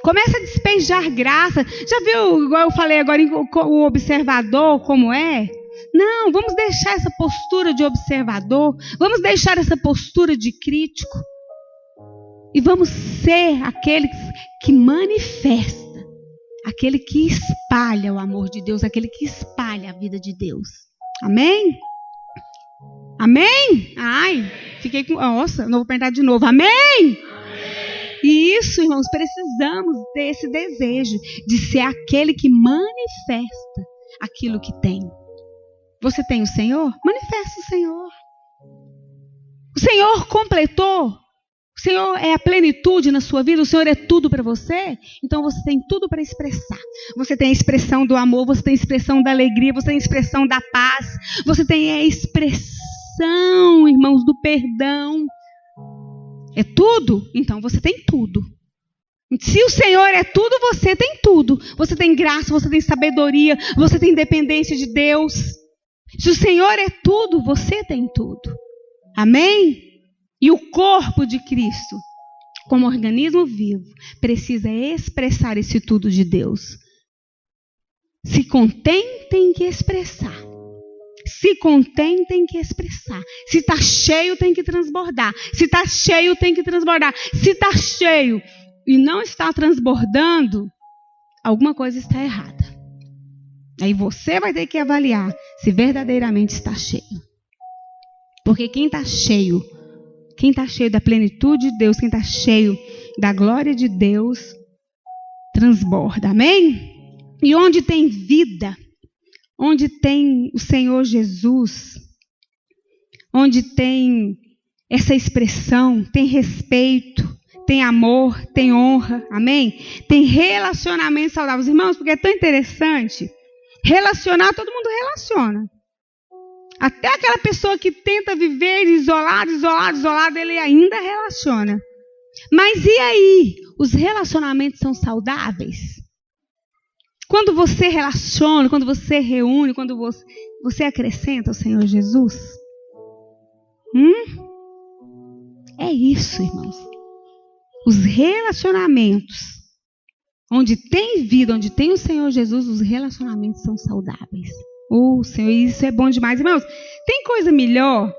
Comece a despejar graça. Já viu, igual eu falei agora, o observador, como é? Não, vamos deixar essa postura de observador, vamos deixar essa postura de crítico e vamos ser aquele que manifesta, aquele que espalha o amor de Deus, aquele que espalha a vida de Deus. Amém? Amém? Ai, fiquei com... Nossa, não vou perguntar de novo. Amém? E isso, irmãos, precisamos ter esse desejo de ser aquele que manifesta aquilo que tem. Você tem o Senhor? Manifesta o Senhor. O Senhor completou. O Senhor é a plenitude na sua vida. O Senhor é tudo para você. Então você tem tudo para expressar. Você tem a expressão do amor. Você tem a expressão da alegria. Você tem a expressão da paz. Você tem a expressão, irmãos, do perdão. É tudo? Então você tem tudo. Se o Senhor é tudo, você tem tudo. Você tem graça, você tem sabedoria, você tem dependência de Deus. Se o Senhor é tudo, você tem tudo. Amém? E o corpo de Cristo, como organismo vivo, precisa expressar esse tudo de Deus. Se contém, tem que expressar. Se contém, tem que expressar. Se está cheio, tem que transbordar. Se está cheio, tem que transbordar. Se está cheio e não está transbordando, alguma coisa está errada. Aí você vai ter que avaliar se verdadeiramente está cheio. Porque quem está cheio da plenitude de Deus, quem está cheio da glória de Deus, transborda. Amém? E onde tem vida, onde tem o Senhor Jesus, onde tem essa expressão, tem respeito, tem amor, tem honra, amém? Tem relacionamentos saudáveis. Irmãos, porque é tão interessante, relacionar, todo mundo relaciona. Até aquela pessoa que tenta viver isolado, ele ainda relaciona. Mas e aí? Os relacionamentos são saudáveis? Quando você relaciona, quando você reúne, quando você acrescenta o Senhor Jesus? É isso, irmãos. Os relacionamentos, onde tem vida, onde tem o Senhor Jesus, os relacionamentos são saudáveis. Senhor, isso é bom demais. Irmãos, tem coisa melhor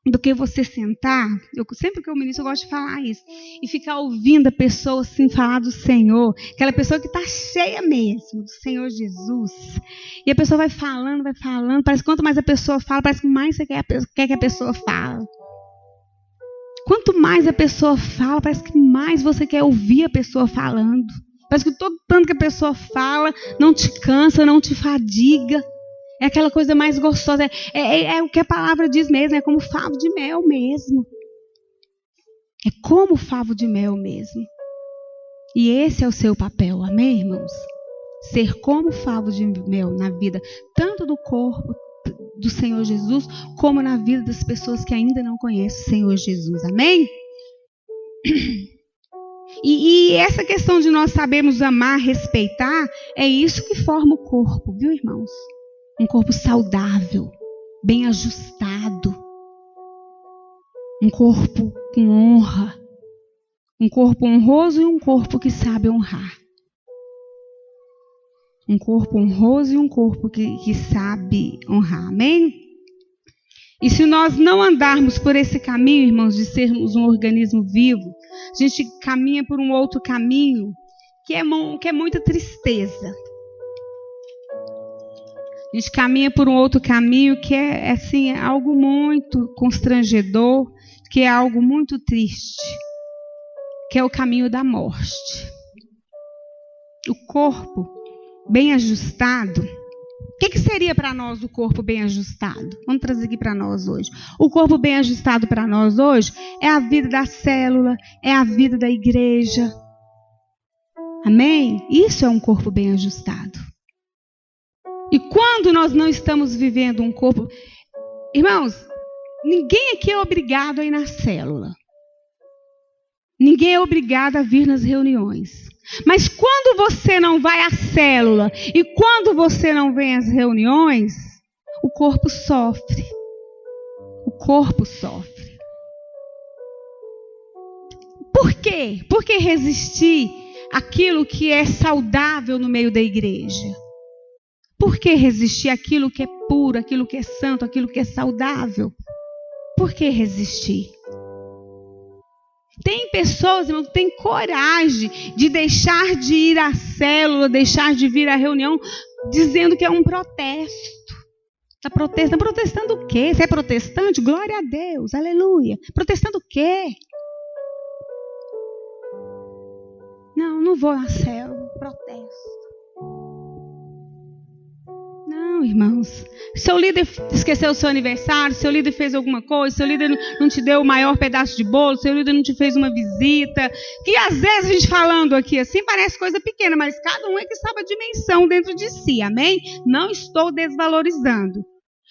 do que você sentar, sempre que eu ministro eu gosto de falar isso, e ficar ouvindo a pessoa assim falar do Senhor, aquela pessoa que está cheia mesmo do Senhor Jesus, e a pessoa vai falando, parece que quanto mais a pessoa fala, parece que mais você quer que a pessoa fala. Quanto mais a pessoa fala, parece que mais você quer ouvir a pessoa falando. Parece que todo tanto que a pessoa fala não te cansa, não te fadiga. É aquela coisa mais gostosa. É o que a palavra diz mesmo. É como favo de mel mesmo. É como favo de mel mesmo. E esse é o seu papel, amém, irmãos? Ser como favo de mel na vida, tanto do corpo do Senhor Jesus, como na vida das pessoas que ainda não conhecem o Senhor Jesus, amém? E essa questão de nós sabermos amar, respeitar, é isso que forma o corpo, viu, irmãos? Um corpo saudável, bem ajustado. Um corpo com honra. Um corpo honroso e um corpo que sabe honrar. Um corpo honroso e um corpo que sabe honrar. Amém? E se nós não andarmos por esse caminho, irmãos, de sermos um organismo vivo, a gente caminha por um outro caminho que é muita tristeza. A gente caminha por um outro caminho que é assim, algo muito constrangedor, que é algo muito triste, que é o caminho da morte. O corpo bem ajustado. O que seria para nós o corpo bem ajustado? Vamos trazer aqui para nós hoje. O corpo bem ajustado para nós hoje é a vida da célula, é a vida da igreja. Amém? Isso é um corpo bem ajustado. E quando nós não estamos vivendo um corpo... Irmãos, ninguém aqui é obrigado a ir na célula. Ninguém é obrigado a vir nas reuniões. Mas quando você não vai à célula e quando você não vem às reuniões, o corpo sofre. O corpo sofre. Por quê? Por que resistir àquilo que é saudável no meio da igreja? Por que resistir àquilo que é puro, àquilo que é santo, àquilo que é saudável? Por que resistir? Tem pessoas, irmão, que têm coragem de deixar de ir à célula, deixar de vir à reunião, dizendo que é um protesto. Está protestando o quê? Você é protestante? Glória a Deus, aleluia. Protestando o quê? Não vou à célula, protesto. Não, irmãos. Seu líder esqueceu o seu aniversário, seu líder fez alguma coisa, seu líder não te deu o maior pedaço de bolo, seu líder não te fez uma visita. Que às vezes a gente falando aqui assim parece coisa pequena, mas cada um é que sabe a dimensão dentro de si, amém? Não estou desvalorizando.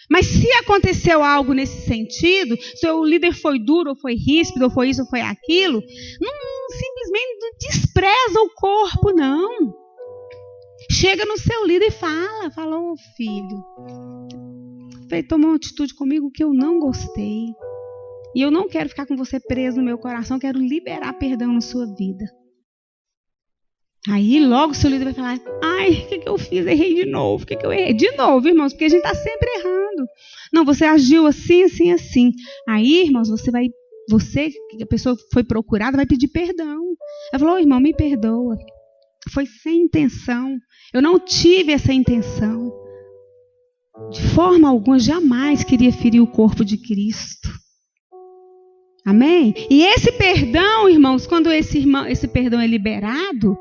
Mas se aconteceu algo nesse sentido, seu líder foi duro, ou foi ríspido, ou foi isso, ou foi aquilo, não simplesmente despreza o corpo, não. Chega no seu líder e fala, ô filho, tomou uma atitude comigo que eu não gostei. E eu não quero ficar com você preso no meu coração, quero liberar perdão na sua vida. Aí logo o seu líder vai falar, ai, o que eu fiz? Errei de novo. O que eu errei? De novo, irmãos, porque a gente está sempre errando. Não, você agiu assim, assim, assim. Aí, irmãos, que a pessoa foi procurada, vai pedir perdão. Ela falou, irmão, me perdoa. Foi sem intenção. Eu não tive essa intenção. De forma alguma, jamais queria ferir o corpo de Cristo. Amém? E esse perdão, irmãos, quando esse perdão é liberado,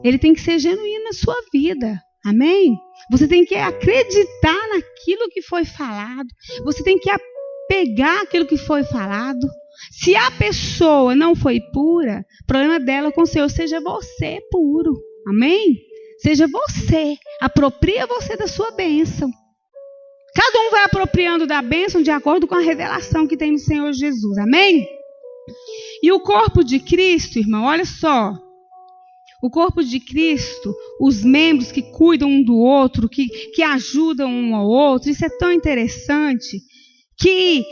ele tem que ser genuíno na sua vida. Amém? Você tem que acreditar naquilo que foi falado. Você tem que apegar aquilo que foi falado. Se a pessoa não foi pura, o problema dela com o Senhor, seja você puro. Amém? Seja você. Apropria você da sua bênção. Cada um vai apropriando da bênção de acordo com a revelação que tem no Senhor Jesus. Amém? E o corpo de Cristo, irmão, olha só. O corpo de Cristo, os membros que cuidam um do outro, que ajudam um ao outro, isso é tão interessante, que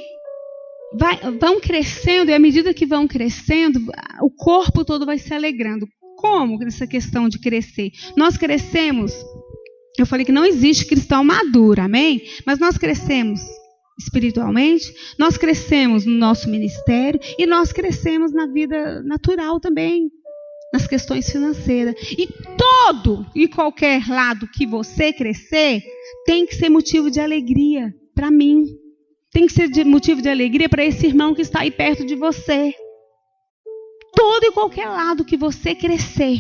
vão crescendo, e à medida que vão crescendo, o corpo todo vai se alegrando. Como essa questão de crescer? Nós crescemos, eu falei que não existe cristão maduro, amém? Mas nós crescemos espiritualmente, nós crescemos no nosso ministério e nós crescemos na vida natural também, nas questões financeiras. E todo e qualquer lado que você crescer tem que ser motivo de alegria para mim. Tem que ser motivo de alegria para esse irmão que está aí perto de você. Todo e qualquer lado que você crescer.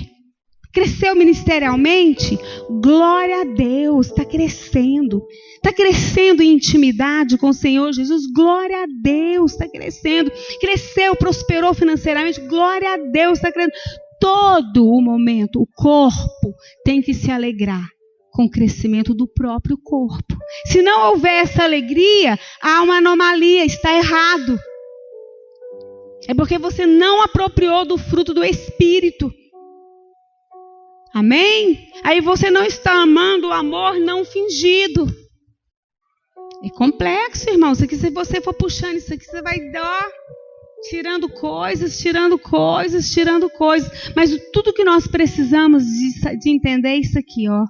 Cresceu ministerialmente? Glória a Deus, está crescendo. Está crescendo em intimidade com o Senhor Jesus? Glória a Deus, está crescendo. Cresceu, prosperou financeiramente? Glória a Deus, está crescendo. Todo o momento, o corpo tem que se alegrar com o crescimento do próprio corpo. Se não houver essa alegria, há uma anomalia, está errado. É porque você não apropriou do fruto do Espírito. Amém? Aí você não está amando o amor não fingido. É complexo, irmão. Isso aqui, se você for puxando isso aqui, você vai dar... tirando coisas. Mas tudo que nós precisamos de entender é isso aqui, ó.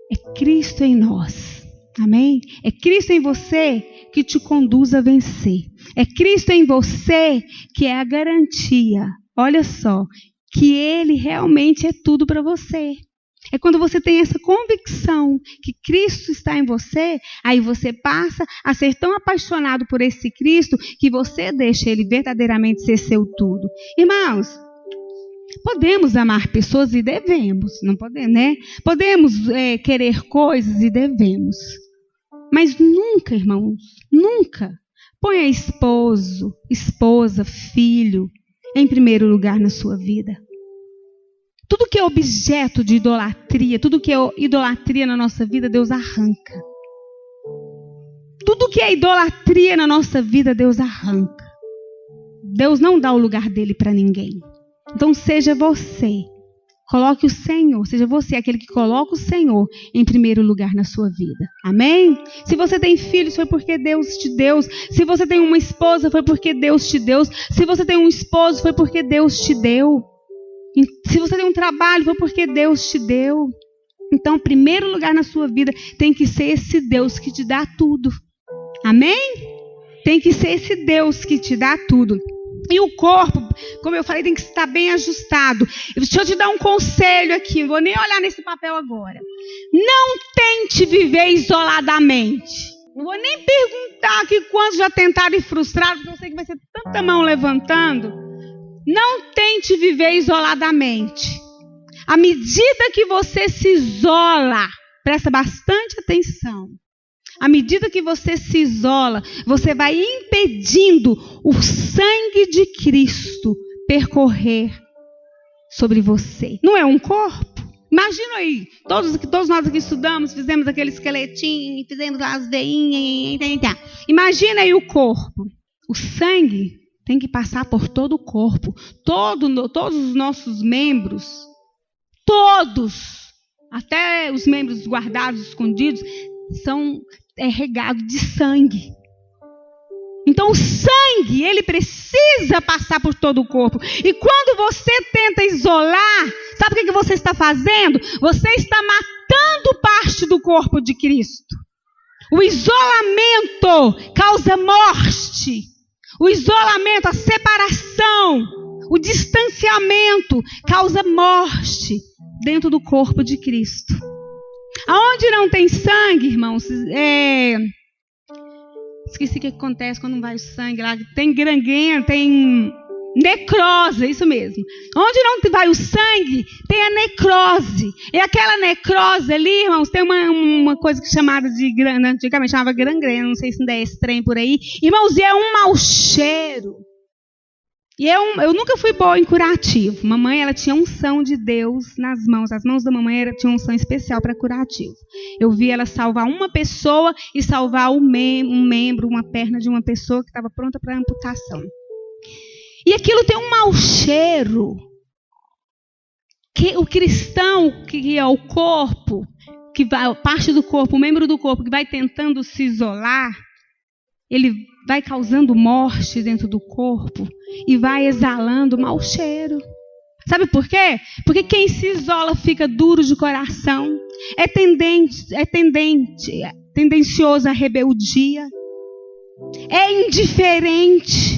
É Cristo em nós. Amém? É Cristo em você que te conduz a vencer. É Cristo em você que é a garantia. Olha só, que Ele realmente é tudo para você. É quando você tem essa convicção que Cristo está em você, aí você passa a ser tão apaixonado por esse Cristo que você deixa Ele verdadeiramente ser seu tudo. Irmãos, podemos amar pessoas e devemos, não podemos, né? Podemos querer coisas e devemos. Mas nunca, irmãos, nunca ponha esposo, esposa, filho em primeiro lugar na sua vida. Tudo que é objeto de idolatria, tudo que é idolatria na nossa vida, Deus arranca. Tudo que é idolatria na nossa vida, Deus arranca. Deus não dá o lugar dele para ninguém. Então seja você, coloque o Senhor, seja você aquele que coloca o Senhor em primeiro lugar na sua vida. Amém? Se você tem filhos, foi porque Deus te deu. Se você tem uma esposa, foi porque Deus te deu. Se você tem um esposo, foi porque Deus te deu. Se você tem um trabalho, foi porque Deus te deu. Então, o primeiro lugar na sua vida tem que ser esse Deus que te dá tudo. Amém? Tem que ser esse Deus que te dá tudo. E o corpo, como eu falei, tem que estar bem ajustado. Deixa eu te dar um conselho aqui. Não vou nem olhar nesse papel agora. Não tente viver isoladamente. Não vou nem perguntar aqui quantos já tentaram e frustraram, porque eu sei que vai ser tanta mão levantando. Não tente viver isoladamente. À medida que você se isola, presta bastante atenção. À medida que você se isola, você vai impedindo o sangue de Cristo percorrer sobre você. Não é um corpo? Imagina aí, todos nós aqui estudamos, fizemos aquele esqueletinho, fizemos as veinhas. Imagina aí o corpo. O sangue tem que passar por todo o corpo. Todos os nossos membros, todos, até os membros guardados, escondidos, são regados de sangue. Então o sangue, ele precisa passar por todo o corpo. E quando você tenta isolar, sabe o que você está fazendo? Você está matando parte do corpo de Cristo. O isolamento causa morte. O isolamento, a separação, o distanciamento causa morte dentro do corpo de Cristo. Aonde não tem sangue, irmãos, esqueci o que acontece quando não vai o sangue lá. Tem gangrena, tem necrose, isso mesmo. Onde não vai o sangue, tem a necrose. E aquela necrose ali, irmãos, tem uma coisa que chamada de antigamente chamava gangrena, não sei se ainda é esse trem por aí. Irmãos, e é um mau cheiro. E eu nunca fui boa em curativo. Mamãe, ela tinha unção de Deus nas mãos. As mãos da mamãe tinham unção especial para curativo. Eu vi ela salvar uma pessoa e salvar um membro, uma perna de uma pessoa que estava pronta para amputação. E aquilo tem um mau cheiro. Que o cristão, que é o corpo, que vai, parte do corpo, o membro do corpo que vai tentando se isolar, ele vai causando morte dentro do corpo e vai exalando mau cheiro. Sabe por quê? Porque quem se isola fica duro de coração, é tendencioso à rebeldia, é indiferente.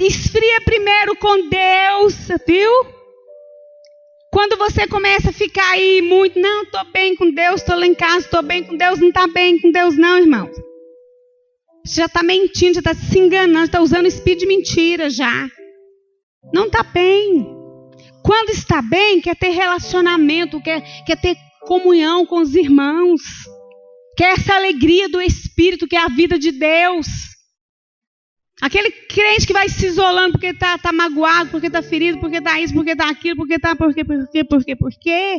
Esfria primeiro com Deus, viu? Quando você começa a ficar aí muito, não, estou bem com Deus, estou lá em casa, estou bem com Deus, não está bem com Deus não, irmão. Você já está mentindo, já está se enganando, está usando espírito de mentira já. Não está bem. Quando está bem, quer ter relacionamento, quer ter comunhão com os irmãos. Quer essa alegria do Espírito, que é a vida de Deus. Aquele crente que vai se isolando porque está magoado, porque está ferido, porque está isso, porque está aquilo, por quê?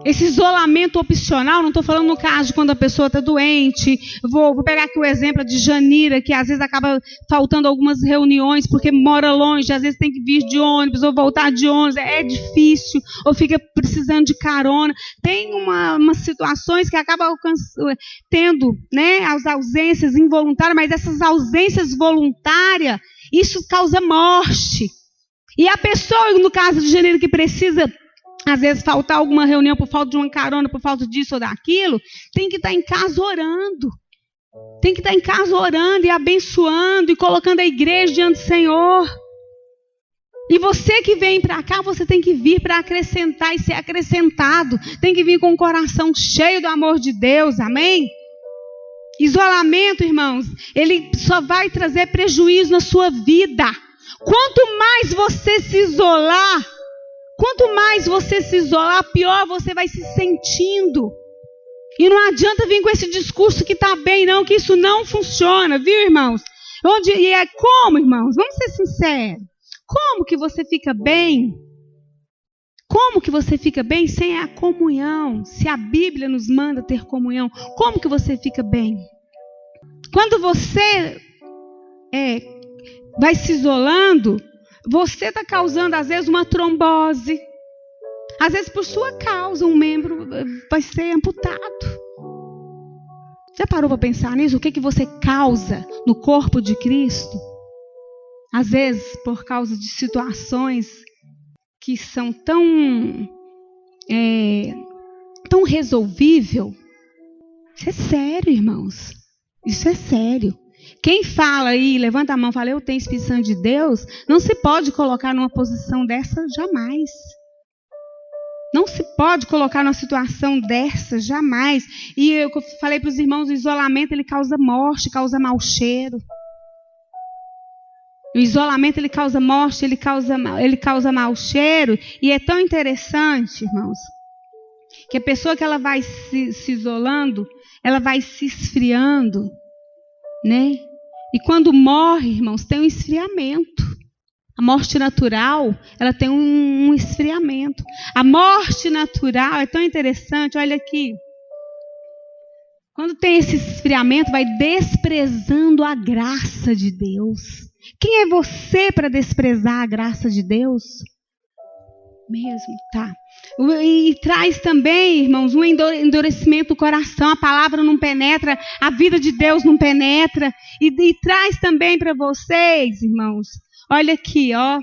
Esse isolamento opcional, não estou falando no caso de quando a pessoa está doente. Vou pegar aqui o exemplo de Janira, que às vezes acaba faltando algumas reuniões porque mora longe, às vezes tem que vir de ônibus ou voltar de ônibus, é difícil, ou fica precisando de carona. Tem umas situações que acabam tendo, né, as ausências involuntárias, mas essas ausências voluntárias, isso causa morte. E a pessoa, no caso de Janira, que precisa às vezes faltar alguma reunião por falta de uma carona, por falta disso ou daquilo, tem que estar em casa orando. Tem que estar em casa orando e abençoando e colocando a igreja diante do Senhor. E você que vem para cá, você tem que vir para acrescentar e ser acrescentado. Tem que vir com o coração cheio do amor de Deus, amém? Isolamento, irmãos, ele só vai trazer prejuízo na sua vida. Quanto mais você se isolar, pior você vai se sentindo. E não adianta vir com esse discurso que está bem, não, que isso não funciona, viu, irmãos? Como, irmãos? Vamos ser sinceros. Como que você fica bem? Como que você fica bem sem a comunhão? Se a Bíblia nos manda ter comunhão, como que você fica bem? Quando você vai se isolando, você está causando, às vezes, uma trombose. Às vezes, por sua causa, um membro vai ser amputado. Já parou para pensar nisso? O que você causa no corpo de Cristo? Às vezes, por causa de situações que são tão resolvível. Isso é sério, irmãos. Isso é sério. Quem fala aí, levanta a mão e fala, eu tenho Espírito Santo de Deus, não se pode colocar numa posição dessa jamais. Não se pode colocar numa situação dessa jamais. E eu falei para os irmãos, o isolamento ele causa morte, causa mau cheiro. O isolamento ele causa morte, ele causa mau cheiro. E é tão interessante, irmãos, que a pessoa que ela vai se isolando, ela vai se esfriando, né? E quando morre, irmãos, tem um esfriamento. A morte natural, ela tem um esfriamento. A morte natural é tão interessante, olha aqui. Quando tem esse esfriamento, vai desprezando a graça de Deus. Quem é você para desprezar a graça de Deus? Mesmo, tá. E traz também, irmãos, um endurecimento do coração. A palavra não penetra, a vida de Deus não penetra. E traz também para vocês, irmãos, olha aqui, ó.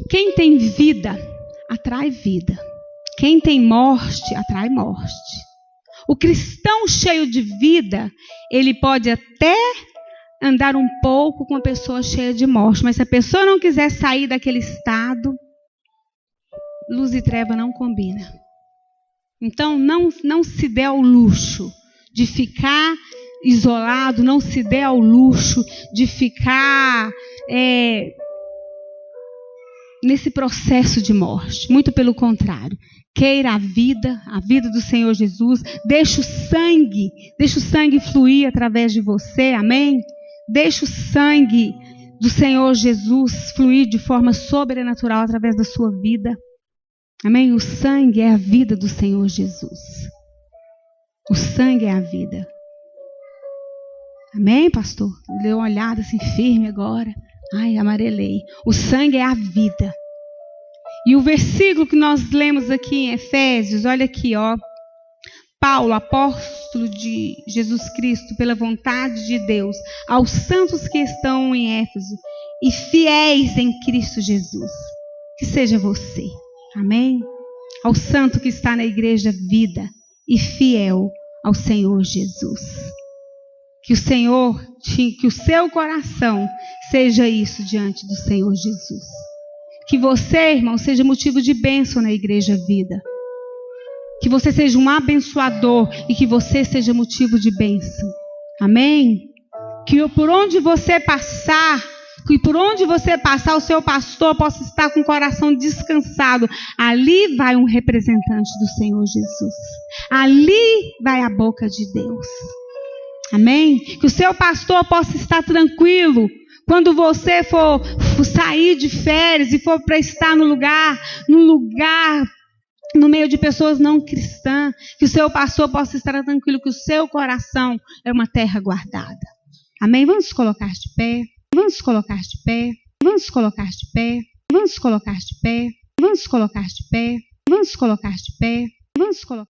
Quem tem vida, atrai vida. Quem tem morte, atrai morte. O cristão cheio de vida, ele pode até andar um pouco com a pessoa cheia de morte. Mas se a pessoa não quiser sair daquele estado, luz e treva não combina. Então, não se dê ao luxo de ficar isolado, não se dê ao luxo de ficar nesse processo de morte. Muito pelo contrário. Queira a vida do Senhor Jesus. Deixa o sangue fluir através de você, amém? Deixa o sangue do Senhor Jesus fluir de forma sobrenatural através da sua vida. Amém? O sangue é a vida do Senhor Jesus. O sangue é a vida. Amém, pastor? Deu uma olhada assim firme agora. Ai, amarelei. O sangue é a vida. E o versículo que nós lemos aqui em Efésios, olha aqui, ó. Paulo, apóstolo de Jesus Cristo, pela vontade de Deus, aos santos que estão em Éfeso e fiéis em Cristo Jesus. Que seja você. Amém? Ao santo que está na igreja vida e fiel ao Senhor Jesus. Que o seu coração seja isso diante do Senhor Jesus. Que você, irmão, seja motivo de bênção na igreja vida. Que você seja um abençoador e que você seja motivo de bênção. Amém? Que por onde você passar, o seu pastor possa estar com o coração descansado. Ali vai um representante do Senhor Jesus. Ali vai a boca de Deus. Amém? Que o seu pastor possa estar tranquilo quando você for sair de férias e for para estar num lugar no meio de pessoas não cristãs. Que o seu pastor possa estar tranquilo que o seu coração é uma terra guardada. Amém? Vamos colocar de pé. Vamos colocar de pé. Vamos colocar de pé. Vamos colocar de pé. Vamos colocar de pé. Vamos colocar de pé. Vamos colocar